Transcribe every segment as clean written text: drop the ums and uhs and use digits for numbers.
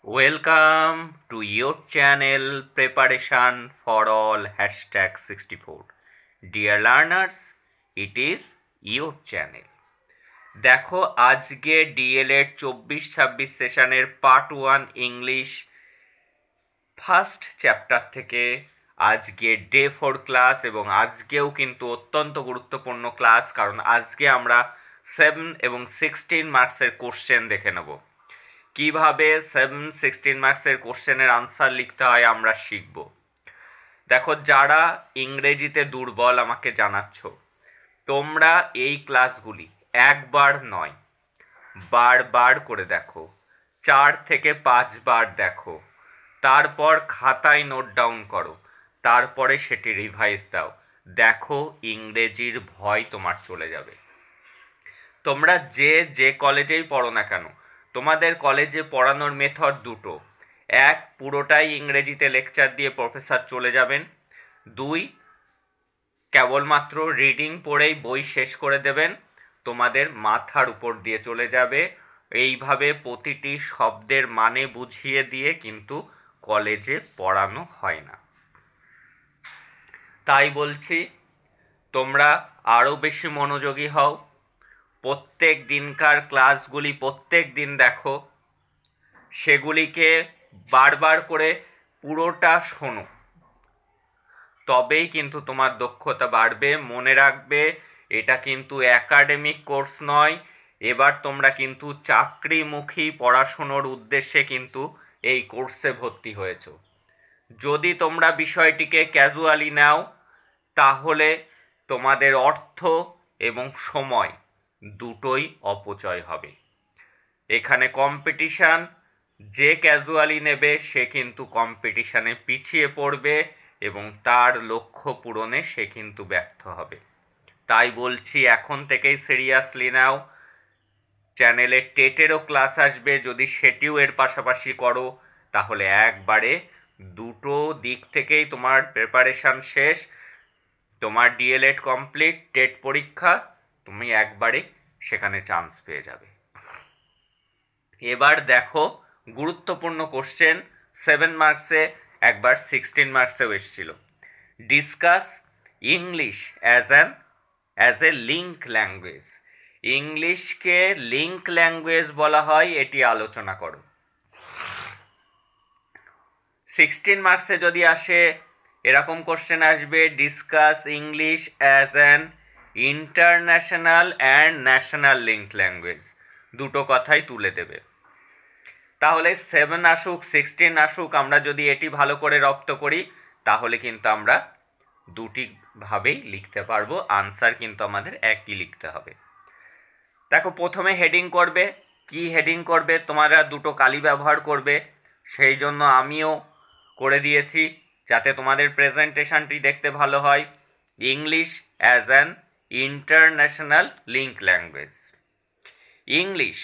Welcome to your channel Preparation for All hashtag 64. Dear learners, it is your channel. দেখো আজকে D.El.Ed 24-26 সেশনের part 1 English first chapter থেকে আজকে day 4 class এবং আজকেও কিন্তু অত্যন্ত গুরুত্বপূর্ণ ক্লাস, কারণ আজকে আমরা 7 এবং 16 মার্কসের কোশ্চেন দেখে নেব। কিভাবে 7-16 মার্কসের কোশ্চেনের আনসার লিখতে হয় আমরা শিখব। দেখো, যারা ইংরেজিতে দুর্বল আমাকে জানাচ্ছ, তোমরা এই ক্লাসগুলি একবার নয় বারবার করে দেখো, 4 থেকে 5 বার দেখো, তারপর খাতায় নোট ডাউন করো, তারপরে সেটি রিভাইজ দাও। দেখো, ইংরেজির ভয় তোমার চলে যাবে। তোমরা যে কলেজেই পড়ো না কেন, তোমাদের কলেজে পড়ানোর মেথড দুটো। এক, পুরোটাই ইংরেজিতে লেকচার দিয়ে প্রফেসর চলে যাবেন। 2, কেবলমাত্র রিডিং পড়েই বই শেষ করে দেবেন, তোমাদের মাথার উপর দিয়ে চলে যাবে। এইভাবে প্রতিটি শব্দের মানে বুঝিয়ে দিয়ে কিন্তু কলেজে পড়ানো হয় না। তাই বলছি, তোমরা আরও বেশি মনোযোগী হও, প্রত্যেক দিনকার ক্লাসগুলি প্রত্যেক দিন দেখো, সেগুলিকে বারবার করে পুরোটা শোনো, তবেই কিন্তু তোমার দক্ষতা বাড়বে। মনে রাখবে, এটা কিন্তু একাডেমিক কোর্স নয়। এবার তোমরা কিন্তু চাকরিমুখী পড়াশুনোর উদ্দেশ্যে কিন্তু এই কোর্সে ভর্তি হয়েছো। যদি তোমরা বিষয়টিকে ক্যাজুয়ালি নাও, তাহলে তোমাদের অর্থ এবং সময় দুটোই অপচয় হবে। এখানে কম্পিটিশান, যে ক্যাজুয়ালি নেবে সে কিন্তু কম্পিটিশানে পিছিয়ে পড়বে এবং তার লক্ষ্য পূরণে সে কিন্তু ব্যর্থ হবে। তাই বলছি, এখন থেকেই সিরিয়াসলি নাও। চ্যানেলে টেটেরও ক্লাস আসবে, যদি সেটিও এর পাশাপাশি করো তাহলে একবারে দুটো দিক থেকেই তোমার প্রিপারেশান শেষ। তোমার ডিএলএড কমপ্লিট, টেট পরীক্ষা তুমি একবারে সেখানে চান্স পেয়ে যাবে। এবার দেখো, গুরুত্বপূর্ণ কোশ্চেন 7 মার্কসে, একবার 16 মার্কসেও এসেছিল। Discuss English as a link language. ইংলিশকে লিঙ্ক ল্যাঙ্গুয়েজ বলা হয়, এটি আলোচনা করো। 16 মার্কসে যদি আসে, এরকম কোশ্চেন আসবে, discuss English as an international and national link language. দুটো কথাই তুলে দেবে। তাহলে 7 আসুক 16 আসুক, আমরা যদি এটি ভালো করে রপ্ত করি তাহলে কিন্তু আমরা দুটিভাবেই লিখতে পারবো, আনসার কিন্তু আমাদের একই লিখতে হবে। দেখো, প্রথমে হেডিং করবে। কি হেডিং করবে? তোমরা দুটো কালি ব্যবহার করবে, সেই জন্য আমিও করে দিয়েছি যাতে তোমাদের প্রেজেন্টেশনটি দেখতে ভালো হয়। English as an international link language. English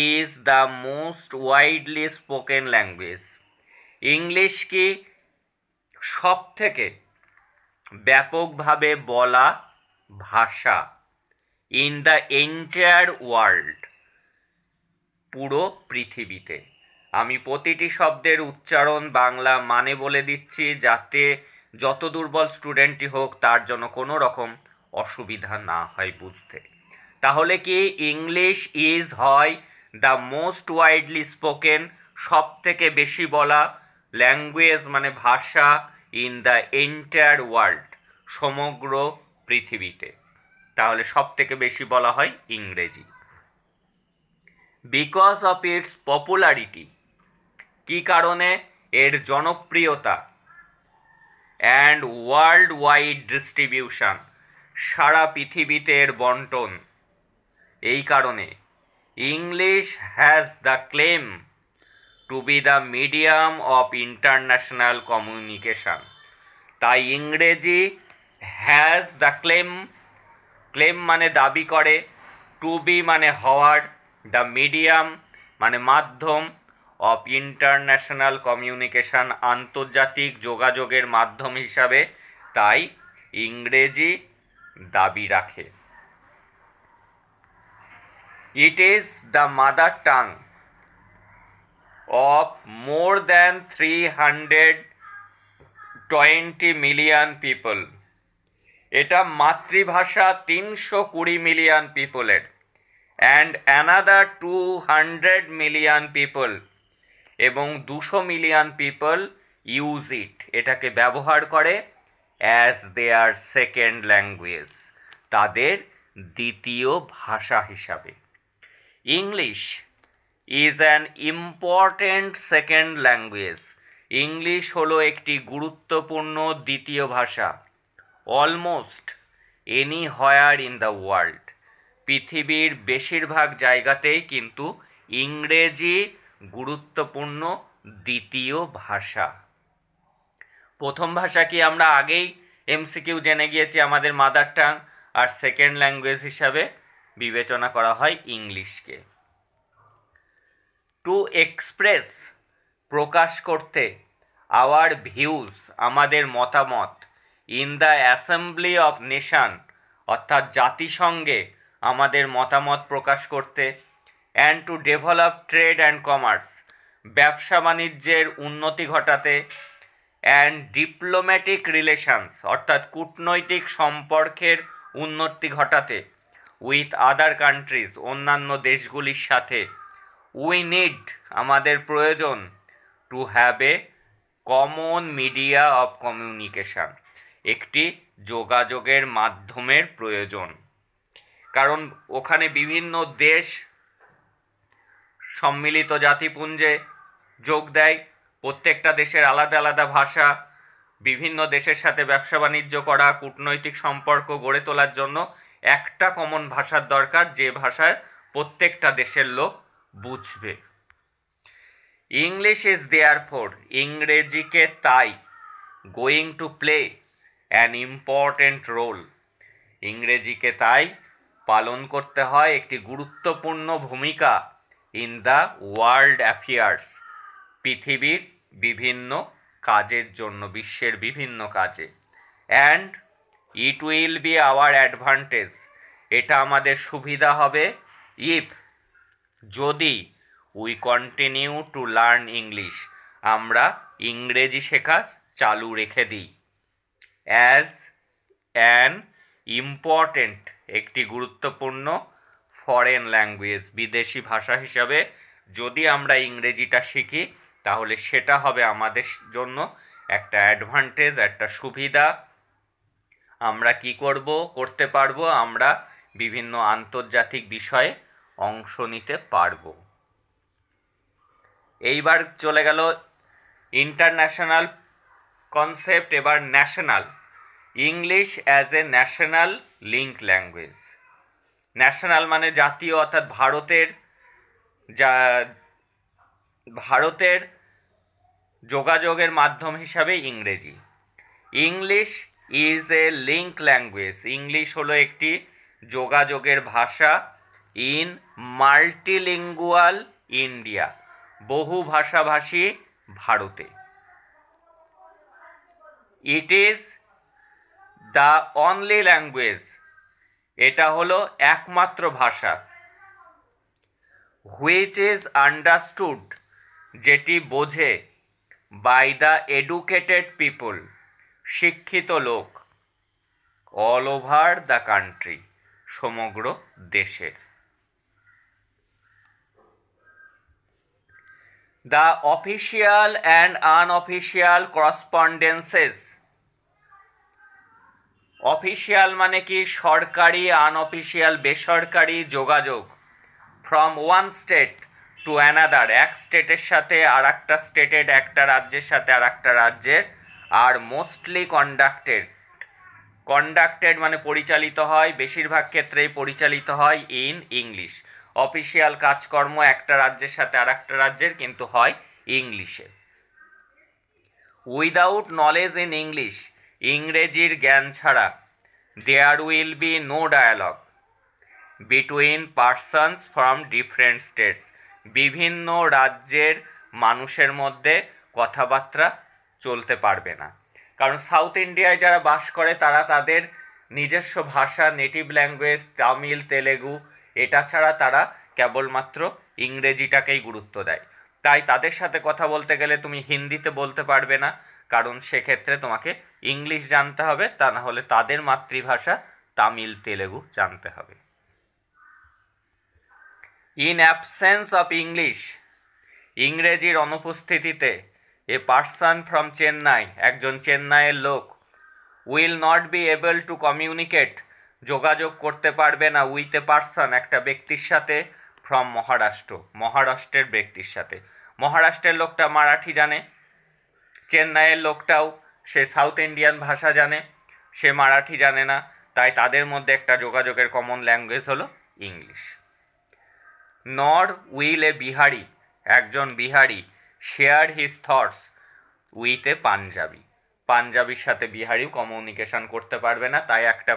is the most widely spoken language. English কি সব থেকে ব্যাপকভাবে বলা ভাষা ইন দ্য এন্টায়ার ওয়ার্ল্ড, পুরো পৃথিবীতে। আমি প্রতিটি শব্দের উচ্চারণ বাংলা মানে বলে দিচ্ছি, যাতে যত দুর্বল স্টুডেন্টই হোক তার জন্য কোনো রকম অসুবিধা না হয় বুঝতে। তাহলে কি ইংলিশ হয় দ্য মোস্ট ওয়াইডলি স্পোকেন, সব থেকে বেশি বলা, ল্যাঙ্গুয়েজ মানে ভাষা, ইন দ্য এন্টায়ার ওয়ার্ল্ড, সমগ্র পৃথিবীতে। তাহলে সব থেকে বেশি বলা হয় ইংরেজি। বিকজ অফ ইটস পপুলারিটি, কী কারণে? এর জনপ্রিয়তা। অ্যান্ড ওয়ার্ল্ড ওয়াইড ডিস্ট্রিবিউশন, সারা পৃথিবীতে এর বন্টন। এই কারণে English has the claim to be the medium of international communication. তাই ইংরেজি হ্যাজ দ্য ক্লেম মানে দাবি করে, টু বি মানে হওয়ার, দ্য মিডিয়াম মানে মাধ্যম, অফ ইন্টারন্যাশনাল কমিউনিকেশান আন্তর্জাতিক যোগাযোগের মাধ্যম হিসাবে, তাই ইংরেজি দাবি রাখে। It is the mother tongue of more than 320 million people. এটা মাতৃভাষা 320 মিলিয়ন পিপলের, অ্যান্ড অ্যানাদার 200 মিলিয়ন পিপল, এবং 200 মিলিয়ন পিপল ইউজ ইট, এটাকে ব্যবহার করে অ্যাজ দেয়ার সেকেন্ড ল্যাঙ্গুয়েজ, তাদের দ্বিতীয় ভাষা হিসাবে। English is an important second language. English হলো একটি গুরুত্বপূর্ণ দ্বিতীয় ভাষা। Almost anywhere in the world, পৃথিবীর বেশিরভাগ জায়গাতেই কিন্তু ইংরেজি গুরুত্বপূর্ণ দ্বিতীয় ভাষা। প্রথম ভাষা কি আমরা আগেই এমসিকিউ জেনে গিয়েছি, আমাদের মাদার টাং, আর সেকেন্ড ল্যাঙ্গুয়েজ হিসাবে বিবেচনা করা হয় ইংলিশকে। টু এক্সপ্রেস, প্রকাশ করতে, আওয়ার ভিউজ, আমাদের মতামত, in the assembly of nation, অর্থাৎ জাতিসংঘে আমাদের মতামত প্রকাশ করতে, and to develop trade and commerce, ব্যবসা বাণিজ্যের উন্নতি ঘটাতে, অ্যান্ড ডিপ্লোম্যাটিক রিলেশনস, অর্থাৎ কূটনৈতিক সম্পর্কের উন্নতি ঘটাতে, উইথ আদার কান্ট্রিজ, অন্যান্য দেশগুলির সাথে, উই নিড, আমাদের প্রয়োজন, to have a common media of communication, একটি যোগাযোগের মাধ্যমের প্রয়োজন। কারণ ওখানে বিভিন্ন দেশ সম্মিলিত জাতিপুঞ্জে যোগ দেয়, প্রত্যেকটা দেশের আলাদা আলাদা ভাষা, বিভিন্ন দেশের সাথে ব্যবসা বাণিজ্য করা, কূটনৈতিক সম্পর্ক গড়ে তোলার জন্য একটা কমন ভাষার দরকার, যে ভাষায় প্রত্যেকটা দেশের লোক বুঝবে। ইংলিশ ইজ দেয়ারফর, ইংরেজিকে তাই, going to play an important role, ইংরেজিকে তাই পালন করতে হয় একটি গুরুত্বপূর্ণ ভূমিকা, ইন দ্য ওয়ার্ল্ড অ্যাফেয়ার্স, পৃথিবীর বিভিন্ন কাজের জন্য, বিশ্বের বিভিন্ন কাজে। And it will be hour advantage, এটা আমাদের সুবিধা হবে, ইফ, যদি, we continue to learn English, আমরা ইংরেজি শেখা চালু রেখে দিই, অ্যাজ অ্যান ইম্পর্টেন্ট, একটি গুরুত্বপূর্ণ ফরেন ল্যাঙ্গুয়েজ, বিদেশি ভাষা হিসাবে যদি আমরা ইংরেজিটা শিখি, তাহলে সেটা হবে আমাদের জন্য একটা অ্যাডভান্টেজ, একটা সুবিধা। আমরা কি করতে পারবো, আমরা বিভিন্ন আন্তর্জাতিক বিষয়ে অংশ নিতে পারবো। এইবার চলে গেল ইন্টারন্যাশনাল কনসেপ্ট, এবার national. English as a national link language. National মানে জাতীয়, অর্থাৎ ভারতের যোগাযোগের মাধ্যম হিসাবে ইংরেজি। English is a link language, English হলো একটি যোগাযোগের ভাষা, ইন মাল্টিলিঙ্গুয়াল ইন্ডিয়া, বহু ভাষাভাষী ভারতে। It is the only language, এটা হলো একমাত্র ভাষা, হুইচ ইজ আন্ডারস্টুড, যেটি বোঝে, বাই দ্য এডুকেটেড পিপল, শিক্ষিত লোক, অল ওভার দ্য কান্ট্রি, সমগ্র দেশের। The official and unofficial correspondences. Official মানে কি সরকারি, আনঅফিসিয়াল বেসরকারি যোগাযোগ, from one state to another, এক স্টেটের সাথে আর একটা স্টেটের, একটা রাজ্যের সাথে আর একটা রাজ্যের, আর মোস্টলি কন্ডাক্টেড মানে পরিচালিত হয়, বেশিরভাগ ক্ষেত্রেই পরিচালিত হয় ইন ইংলিশ। অফিসিয়াল কাজকর্ম একটা রাজ্যের সাথে আর একটা রাজ্যের কিন্তু হয় ইংলিশে। উইদাউট নলেজ ইন ইংলিশ, ইংরেজির জ্ঞান ছাড়া, there will be no dialogue between persons from different states, বিভিন্ন রাজ্যের মানুষের মধ্যে কথাবার্তা চলতে পারবে না। কারণ সাউথ ইন্ডিয়ায় যারা বাস করে তারা তাদের নিজস্ব ভাষা, নেটিভ ল্যাঙ্গুয়েজ, তামিল, তেলেগু, এটা ছাড়া তারা কেবলমাত্র ইংরেজিটাকেই গুরুত্ব দেয়। তাই তাদের সাথে কথা বলতে গেলে তুমি হিন্দিতে বলতে পারবে না, কারণ সেক্ষেত্রে তোমাকে ইংলিশ জানতে হবে, তা না হলে তাদের মাতৃভাষা তামিল তেলেগু জানতে হবে। ইন অ্যাবসেন্স অফ ইংলিশ, ইংরেজির অনুপস্থিতিতে, এ পার্সন ফ্রম চেন্নাই, একজন চেন্নাইয়ের লোক, will not be able to communicate, যোগাযোগ করতে পারবে না, উইথ এ পার্সন, একটা ব্যক্তির সাথে, ফ্রম মহারাষ্ট্র, মহারাষ্ট্রের ব্যক্তির সাথে। মহারাষ্ট্রের লোকটা মারাঠি জানে, চেন্নাইয়ের লোকটাও সে সাউথ ইন্ডিয়ান ভাষা জানে, সে মারাঠি জানে না, তাই তাদের মধ্যে একটা যোগাযোগের কমন ল্যাঙ্গুয়েজ হলো English. Nor will a Bihari, একজন Bihari, share his thoughts with a Punjabi, পাঞ্জাবির সাথে বিহারিও কমিউনিকেশন করতে পারবে না, তাই একটা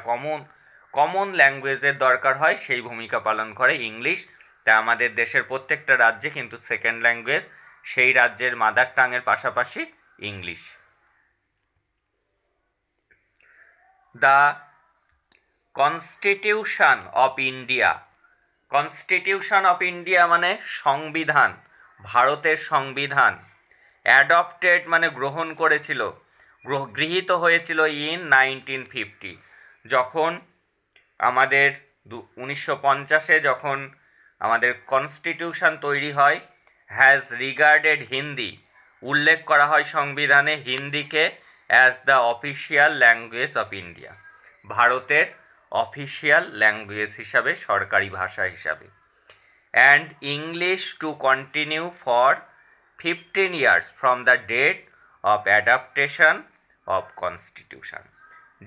কমন ল্যাঙ্গুয়েজের দরকার হয়, সেই ভূমিকা পালন করে ইংলিশ। তাই আমাদের দেশের প্রত্যেকটা রাজ্যে কিন্তু সেকেন্ড ল্যাঙ্গুয়েজ সেই রাজ্যের মাদার টাঙের পাশাপাশি English. The constitution of India, constitution of India মানে সংবিধান, ভারতের সংবিধান। অ্যাডপ্টেড মানে গ্রহণ করেছিল, গৃহীত হয়েছিল ইন 1950, যখন আমাদের 1950-এ যখন আমাদের কনস্টিটিউশন তৈরি হয়। হ্যাজ রিগার্ডেড হিন্দি, উল্লেখ করা হয় সংবিধানে হিন্দিকে as the official language of India, ভারতের অফিসিয়াল ল্যাঙ্গুয়েজ হিসাবে, সরকারি ভাষা হিসাবে। And English to continue for 15 years from the date of adaptation of constitution,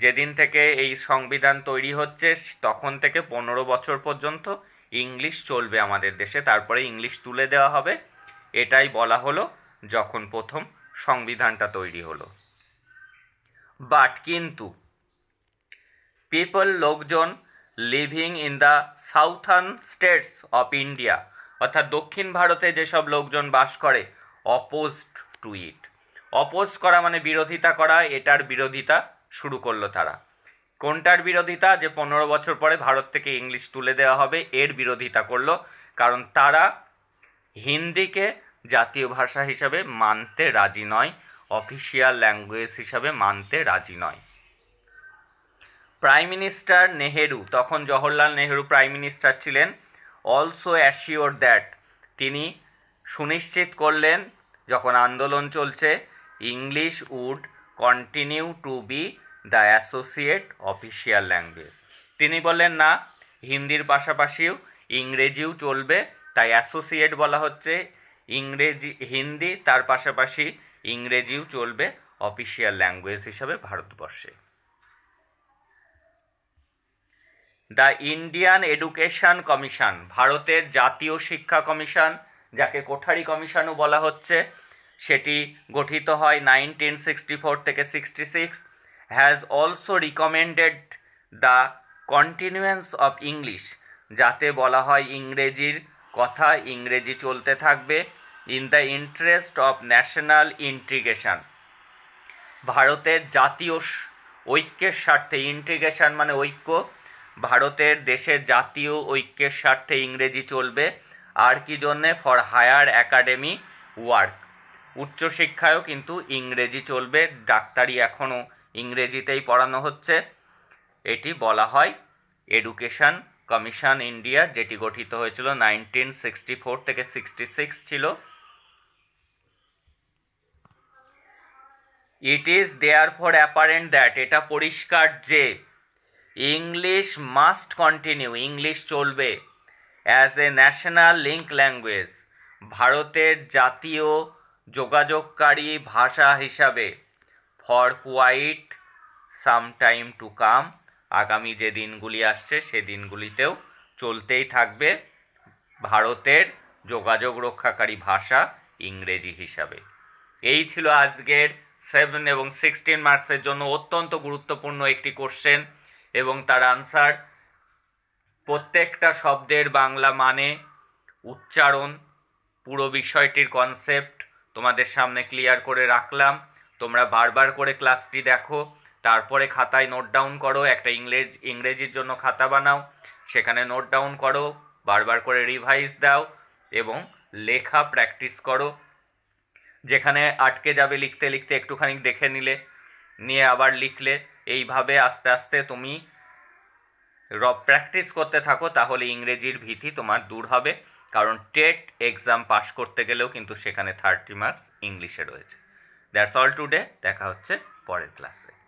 যেদিন থেকে এই সংবিধান তৈরি হচ্ছে তখন থেকে 15 বছর পর্যন্ত ইংলিশ চলবে আমাদের দেশে, তারপরে ইংলিশ তুলে দেওয়া হবে। এটাই বলা হলো যখন প্রথম সংবিধানটা তৈরি হলো। বাট কিন্তু পিপল, লোকজন, living in the southern states of India, অর্থাৎ দক্ষিণ ভারতে যেসব লোকজন বাস করে, অপোজড টু ইট, অপোজ করা মানে বিরোধিতা করা, এটার বিরোধিতা শুরু করলো তারা। কোনটার বিরোধিতা? যে 15 বছর পরে ভারত থেকে ইংলিশ তুলে দেওয়া হবে, এর বিরোধিতা করলো, কারণ তারা হিন্দিকে জাতীয় ভাষা হিসাবে মানতে রাজি নয়, অফিসিয়াল ল্যাঙ্গুয়েজ হিসাবে মানতে রাজি নয়। প্রাইম মিনিস্টার নেহেরু, তখন জওহরলাল নেহেরু প্রাইম মিনিস্টার ছিলেন, অলসো অ্যাসিওর দ্যাট, তিনি সুনিশ্চিত করলেন যখন আন্দোলন চলছে, English would continue to be the associate official language, তিনি বললেন না, হিন্দির পাশাপাশিও ইংরেজিও চলবে, তাই অ্যাসোসিয়েট বলা হচ্ছে, ইংরেজি হিন্দি তার পাশাপাশি ইংরেজিও চলবে অফিসিয়াল ল্যাঙ্গুয়েজ হিসাবে ভারতবর্ষে। দ্য ইন্ডিয়ান এডুকেশন কমিশন, ভারতের জাতীয় শিক্ষা কমিশন, যাকে কোঠারি কমিশনও বলা হচ্ছে, সেটি গঠিত হয় 1964 থেকে 66, has also recommended the continuance of English, যাতে বলা হয় ইংরেজির কথা, ইংরেজি চলতে থাকবে, in the interest of national integration, ভারতের জাতীয় ঐক্যের স্বার্থে, ইন্টিগ্রেশন মানে ঐক্য, ভারতের দেশের জাতীয় ঐক্যের স্বার্থে ইংরেজি চলবে। আর কি জন্যে? ফর হায়ার একাডেমি ওয়ার্ক, উচ্চশিক্ষায়ও কিন্তু ইংরেজি চলবে, ডাক্তারি এখনও ইংরেজিতেই পড়ানো হচ্ছে। এটি বলা হয় এডুকেশন কমিশন ইন্ডিয়ার, যেটি গঠিত হয়েছিল 1964 থেকে 66 ছিল। It is therefore apparent that, এটা পরিষ্কার যে ইংলিশ মাস্ট কন্টিনিউ, ইংলিশ চলবে, as a national link language, ভারতের জাতীয় যোগাযোগকারী ভাষা হিসাবে, for quite some time to come, আগামী যে দিনগুলি আসছে সে দিনগুলিতেও চলতেই থাকবে ভারতের যোগাযোগ রক্ষাকারী ভাষা ইংরেজি হিসাবে। এই ছিল আজকের 7 এবং 16 মার্কসের জন্য অত্যন্ত গুরুত্বপূর্ণ একটি কোশ্চেন এবং তার আনসার। প্রত্যেকটা শব্দের বাংলা মানে, উচ্চারণ, পুরো বিষয়টির কনসেপ্ট তোমাদের সামনে ক্লিয়ার করে রাখলাম। তোমরা বারবার করে ক্লাসটি দেখো, তারপরে খাতায় নোট ডাউন করো, একটা ইংরেজির জন্য খাতা বানাও, সেখানে নোট ডাউন করো, বারবার করে রিভাইজ দাও এবং লেখা প্র্যাকটিস করো। যেখানে আটকে যাবে লিখতে লিখতে একটুখানি দেখে নিয়ে আবার লিখলে, এইভাবে আস্তে আস্তে তুমি প্র্যাকটিস করতে থাকো, তাহলে ইংরেজির ভীতি তোমার দূর হবে। কারণ টেট এক্সাম পাস করতে গেলেও কিন্তু সেখানে 30 মার্কস ইংলিশে রয়েছে। That's all today. দেখা হচ্ছে পরের ক্লাসে।